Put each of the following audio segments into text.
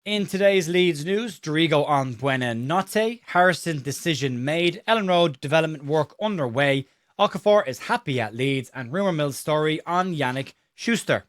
In today's Leeds news, Dorigo on Buonanotte, Harrison decision made, Elland Road development work underway, Okafor is happy at Leeds, and Rumour Mill's story on Jannick Schuster.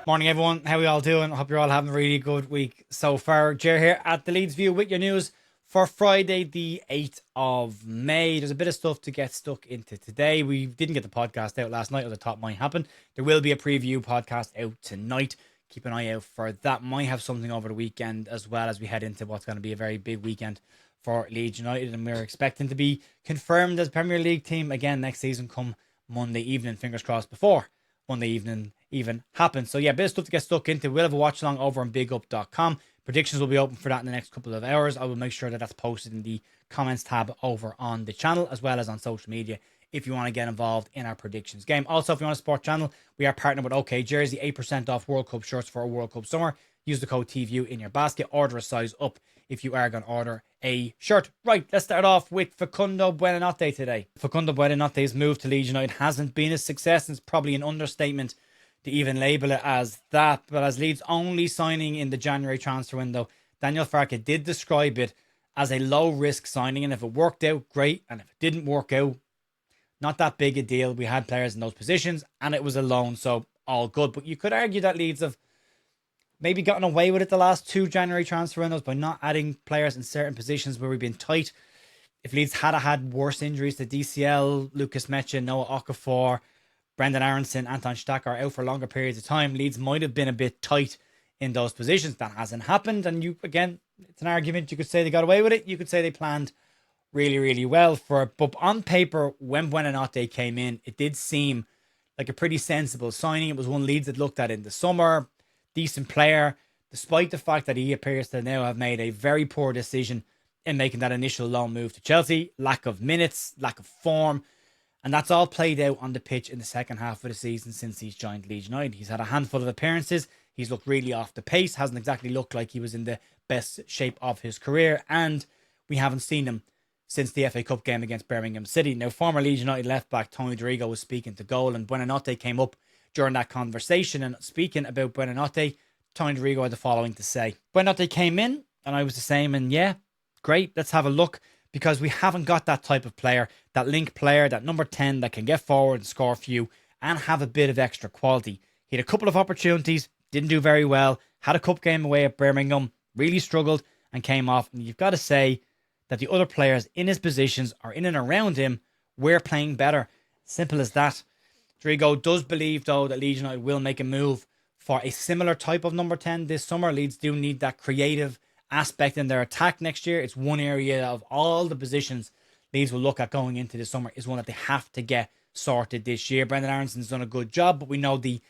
Morning everyone, how are we all doing? I hope you're all having a really good week so far. Jer here at the Leeds View with your news for Friday the 8th of May. There's a bit of stuff to get stuck into today. We didn't get the podcast out last night, as I thought might happen. There will be a preview podcast out tonight. Keep an eye out for that. Might have something over the weekend as well, as we head into what's going to be a very big weekend for Leeds United, and we're expecting to be confirmed as Premier League team again next season come Monday evening, fingers crossed, before Monday evening even happens. So yeah, a bit of stuff to get stuck into. We'll have a watch along over on bigup.com. Predictions will be open for that in the next couple of hours. I will make sure that that's posted in the comments tab over on the channel, as well as on social media, if you want to get involved in our predictions game. Also, if you want a sport channel, we are partnered with OK Jersey, 8% off World Cup shirts for a World Cup summer. Use the code TView in your basket. Order a size up if you are going to order a shirt. Right, let's start off with Facundo Buonanotte today. Facundo Buonanotte's move to Leeds United hasn't been a success, and it's probably an understatement to even label it as that. But as Leeds' only signing in the January transfer window, Daniel Farke did describe it as a low-risk signing, and if it worked out, great, and if it didn't work out, not that big a deal. We had players in those positions, and it was a loan, so all good. But you could argue that Leeds have maybe gotten away with it the last two January transfer windows by not adding players in certain positions where we've been tight. If Leeds had worse injuries to DCL, Lucas Mecha, Noah Okafor, Brendan Aronson, Anton Stack are out for longer periods of time, Leeds might have been a bit tight in those positions. That hasn't happened, and it's an argument. You could say they got away with it. You could say they planned really, really well for it. But on paper, when Buonanotte came in, it did seem like a pretty sensible signing. It was one Leeds had looked at in the summer. Decent player, despite the fact that he appears to now have made a very poor decision in making that initial loan move to Chelsea. Lack of minutes, lack of form. And that's all played out on the pitch in the second half of the season since he's joined Leeds United. He's had a handful of appearances. He's looked really off the pace. Hasn't exactly looked like he was in the best shape of his career. And we haven't seen him since the FA Cup game against Birmingham City. Now, former Leeds United left-back Tony Dorigo was speaking to goal, and Buonanotte came up during that conversation. And speaking about Buonanotte, Tony Dorigo had the following to say. Buonanotte came in, and I was the same, and yeah, great, let's have a look, because we haven't got that type of player, that link player, that number 10 that can get forward and score a few and have a bit of extra quality. He had a couple of opportunities, didn't do very well, had a cup game away at Birmingham, really struggled and came off. And you've got to say that the other players in his positions or in and around him were playing better. Simple as that. Dorigo does believe, though, that Leeds United will make a move for a similar type of number 10 this summer. Leeds do need that creative aspect in their attack next year. It's one area of all the positions Leeds will look at going into the summer is one that they have to get sorted this year. Brendan Aronson's done a good job, but we know the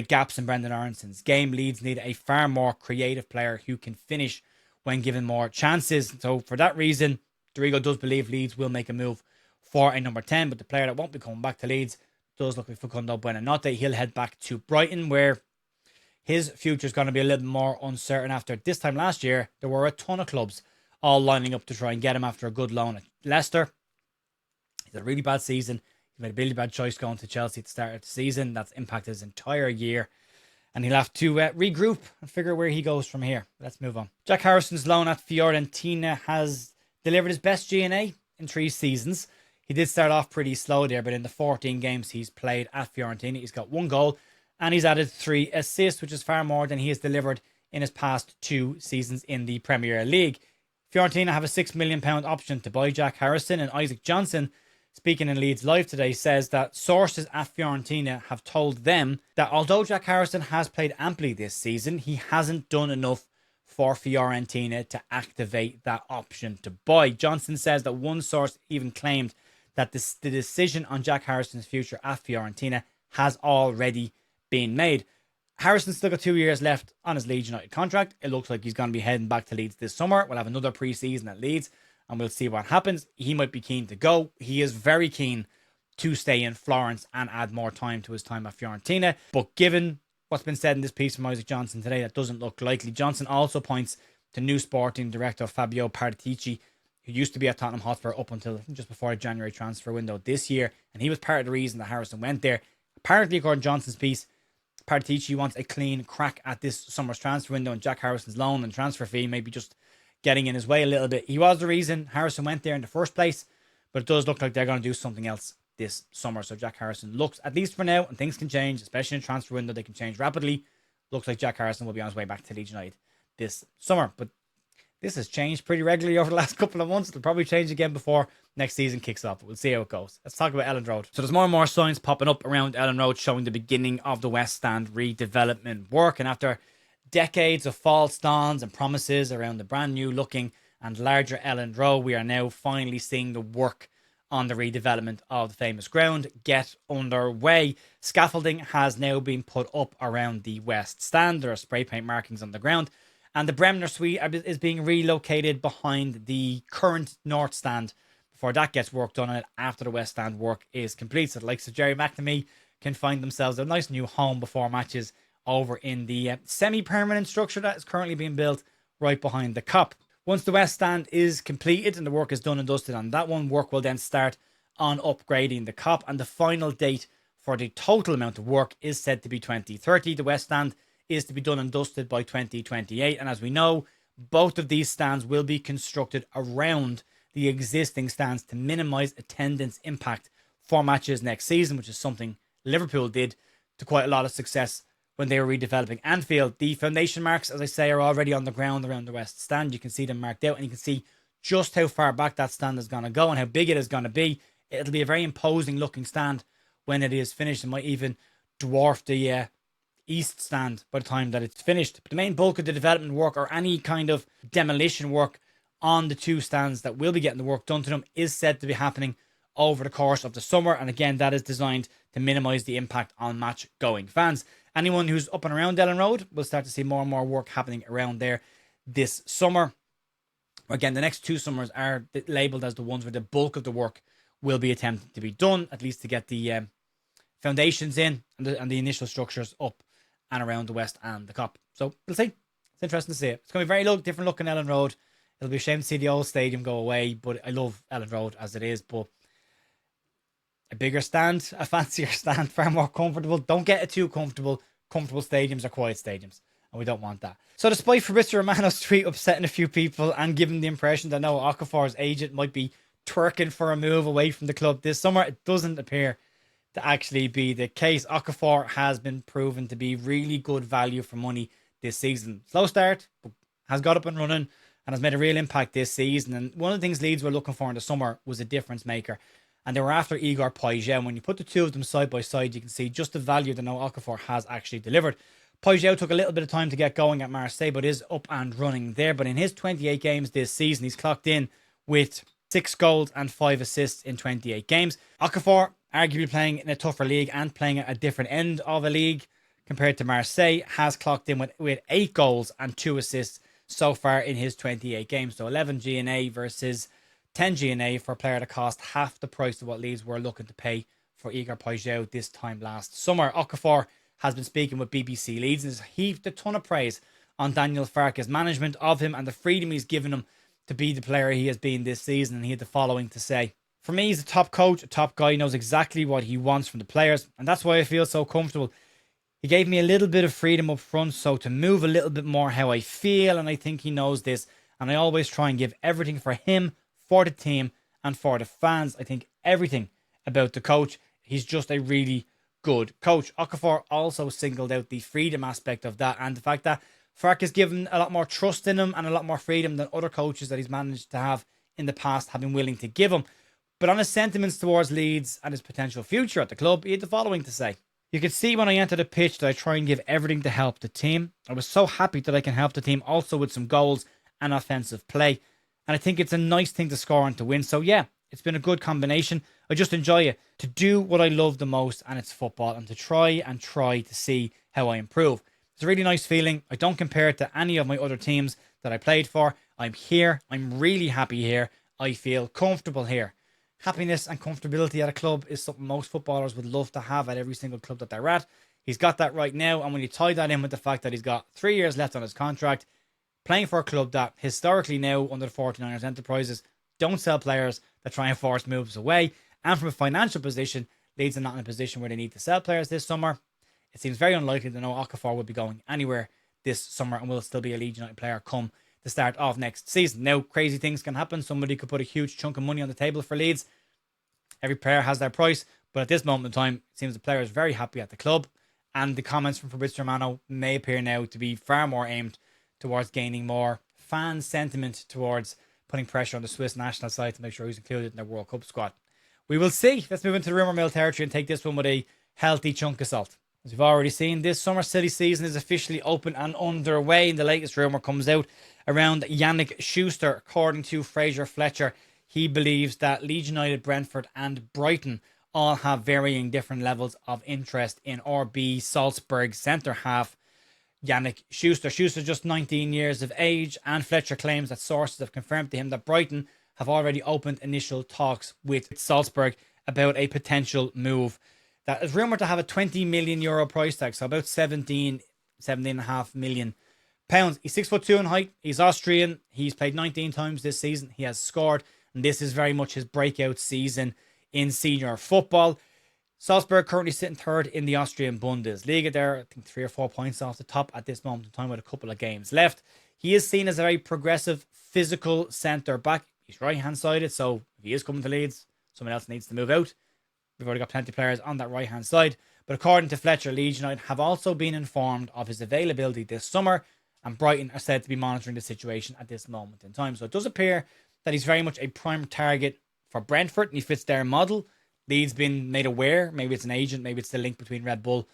gaps in Brendan Aronson's game. Leeds need a far more creative player who can finish when given more chances. So for that reason, Dorigo does believe Leeds will make a move for a number 10, but the player that won't be coming back to Leeds does look like Facundo Buonanotte. He'll head back to Brighton, where his future is going to be a little more uncertain. After this time last year, there were a ton of clubs all lining up to try and get him after a good loan at Leicester. He's had a really bad season. He made a really bad choice going to Chelsea at the start of the season. That's impacted his entire year. And he'll have to regroup and figure where he goes from here. Let's move on. Jack Harrison's loan at Fiorentina has delivered his best G&A in 3 seasons. He did start off pretty slow there, but in the 14 games he's played at Fiorentina, he's got 1 goal and he's added 3 assists, which is far more than he has delivered in his past 2 seasons in the Premier League. Fiorentina have a £6 million option to buy Jack Harrison, and Isaac Johnson, speaking in Leeds Live today, says that sources at Fiorentina have told them that although Jack Harrison has played amply this season, he hasn't done enough for Fiorentina to activate that option to buy. Johnson says that one source even claimed that the decision on Jack Harrison's future at Fiorentina has already been made. Harrison's still got 2 years left on his Leeds United contract. It looks like he's going to be heading back to Leeds this summer. We'll have another pre-season at Leeds and we'll see what happens. He might be keen to go. He is very keen to stay in Florence and add more time to his time at Fiorentina. But given what's been said in this piece from Isaac Johnson today, that doesn't look likely. Johnson also points to new sporting director Fabio Paratici who used to be at Tottenham Hotspur up until just before the January transfer window this year. And he was part of the reason that Harrison went there. Apparently, according to Johnson's piece, Paratici wants a clean crack at this summer's transfer window, and Jack Harrison's loan and transfer fee maybe just getting in his way a little bit. He was the reason Harrison went there in the first place, but it does look like they're going to do something else this summer. So Jack Harrison looks, at least for now, and things can change, especially in the transfer window, they can change rapidly. Looks like Jack Harrison will be on his way back to Leeds United this summer. But this has changed pretty regularly over the last couple of months. It'll probably change again before next season kicks off, but we'll see how it goes. Let's talk about Elland Road. So there's more and more signs popping up around Elland Road showing the beginning of the West Stand redevelopment work. And after decades of false dawns and promises around the brand new looking and larger Elland Road, we are now finally seeing the work on the redevelopment of the famous ground get underway. Scaffolding has now been put up around the West Stand. There are spray paint markings on the ground. And the Bremner Suite is being relocated behind the current North Stand before that gets work done on it after the West Stand work is complete. So the likes of Jerry McNamee can find themselves a nice new home before matches over in the semi-permanent structure that is currently being built right behind the Kop. Once the West Stand is completed and the work is done and dusted on that one, work will then start on upgrading the Kop. And the final date for the total amount of work is said to be 2030. The West Stand is to be done and dusted by 2028. And as we know, both of these stands will be constructed around the existing stands to minimise attendance impact for matches next season, which is something Liverpool did to quite a lot of success when they were redeveloping Anfield. The foundation marks, as I say, are already on the ground around the West Stand. You can see them marked out, and you can see just how far back that stand is going to go and how big it is going to be. It'll be a very imposing looking stand when it is finished. It might even dwarf the East Stand by the time that it's finished. But the main bulk of the development work or any kind of demolition work on the two stands that will be getting the work done to them is said to be happening over the course of the summer. And again, that is designed to minimise the impact on match going fans. Anyone who's up and around Elland Road will start to see more and more work happening around there this summer. Again, the next two summers are labelled as the ones where the bulk of the work will be attempted to be done, at least to get the foundations in and the initial structures up and around the West and the Kop. So we'll see. It's interesting to see it. It's going to be very different looking Elland Road. It'll be a shame to see the old stadium go away, but I love Elland Road as it is. But a bigger stand, a fancier stand, far more comfortable. Don't get it too comfortable. Comfortable stadiums are quiet stadiums, and we don't want that. So despite Fabrizio Romano's tweet upsetting a few people and giving the impression that no, Okafor's agent might be twerking for a move away from the club this summer, it doesn't appear to actually be the case. Okafor has been proven to be really good value for money this season. Slow start, but has got up and running and has made a real impact this season. And one of the things Leeds were looking for in the summer was a difference maker. And they were after Igor Pajau. And when you put the two of them side by side, you can see just the value that now Okafor has actually delivered. Pajau took a little bit of time to get going at Marseille, but is up and running there. But in his 28 games this season, he's clocked in with 6 goals and 5 assists in 28 games. Okafor, arguably playing in a tougher league and playing at a different end of a league compared to Marseille, has clocked in with 8 goals and 2 assists so far in his 28 games. So 11 G&A versus 10 G&A for a player that cost half the price of what Leeds were looking to pay for Igor Pajau this time last summer. Okafor has been speaking with BBC Leeds and has heaped a ton of praise on Daniel Farke's management of him and the freedom he's given him to be the player he has been this season. And he had the following to say: "For me, he's a top coach, a top guy, knows exactly what he wants from the players, and that's why I feel so comfortable. He gave me a little bit of freedom up front, so to move a little bit more how I feel, and I think he knows this, and I always try and give everything for him, for the team, and for the fans. I think everything about the coach. He's just a really good coach." Okafor also singled out the freedom aspect of that and the fact that Farke has given a lot more trust in him and a lot more freedom than other coaches that he's managed to have in the past have been willing to give him. But on his sentiments towards Leeds and his potential future at the club, he had the following to say: "You could see when I enter the pitch that I try and give everything to help the team. I was so happy that I can help the team also with some goals and offensive play. And I think it's a nice thing to score and to win. So yeah, it's been a good combination. I just enjoy it. To do what I love the most, and it's football, and to try to see how I improve. It's a really nice feeling. I don't compare it to any of my other teams that I played for. I'm here. I'm really happy here. I feel comfortable here." Happiness and comfortability at a club is something most footballers would love to have at every single club that they're at. He's got that right now. And when you tie that in with the fact that he's got 3 years left on his contract, playing for a club that historically now under the 49ers enterprises don't sell players that try and force moves away. And from a financial position, Leeds are not in a position where they need to sell players this summer. It seems very unlikely that Okafor will be going anywhere this summer and will still be a Leeds United player come the start of next season. Now, crazy things can happen. Somebody could put a huge chunk of money on the table for Leeds. Every player has their price, but at this moment in time, it seems the player is very happy at the club. And the comments from Fabrizio Romano may appear now to be far more aimed towards gaining more fan sentiment towards putting pressure on the Swiss national side to make sure he's included in their World Cup squad. We will see. Let's move into the rumour mill territory and take this one with a healthy chunk of salt. As we've already seen, this summer city season is officially open and underway. And the latest rumour comes out around Jannick Schuster. According to Fraser Fletcher, he believes that Leeds United, Brentford and Brighton all have varying different levels of interest in RB Salzburg centre-half Jannick Schuster. Schuster's just 19 years of age, and Fletcher claims that sources have confirmed to him that Brighton have already opened initial talks with Salzburg about a potential move. That is rumoured to have a 20 million euro price tag, so about 17.5 million pounds. He's 6'2" in height. He's Austrian. He's played 19 times this season. He has scored, and this is very much his breakout season in senior football. Salzburg currently sitting third in the Austrian Bundesliga. There, I think 3 or 4 points off the top at this moment in time with a couple of games left. He is seen as a very progressive, physical centre back. He's right-hand sided, so if he is coming to Leeds, someone else needs to move out. We've already got plenty of players on that right-hand side. But according to Fletcher, Leeds United have also been informed of his availability this summer, and Brighton are said to be monitoring the situation at this moment in time. So it does appear that he's very much a prime target for Brentford, and he fits their model. Leeds been made aware, maybe it's an agent, maybe it's the link between Red Bull,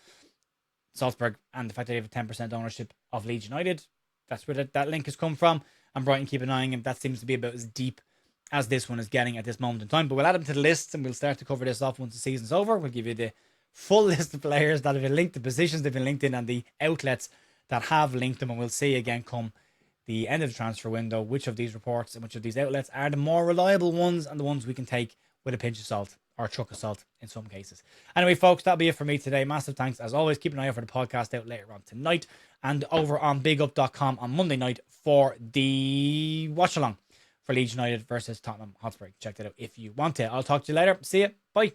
Salzburg, and the fact that they have a 10% ownership of Leeds United. That's where that link has come from. And Brighton keep an eye on him. That seems to be about as deep as this one is getting at this moment in time. But we'll add them to the list, and we'll start to cover this off once the season's over. We'll give you the full list of players that have been linked, the positions they've been linked in, and the outlets that have linked them. And we'll see again come the end of the transfer window which of these reports and which of these outlets are the more reliable ones and the ones we can take with a pinch of salt, or a chuck of salt in some cases. Anyway, folks, that'll be it for me today. Massive thanks as always. Keep an eye out for the podcast out later on tonight and over on bigup.com on Monday night for the watch along for Leeds United versus Tottenham Hotspur. Check that out if you want to. I'll talk to you later. See you. Bye.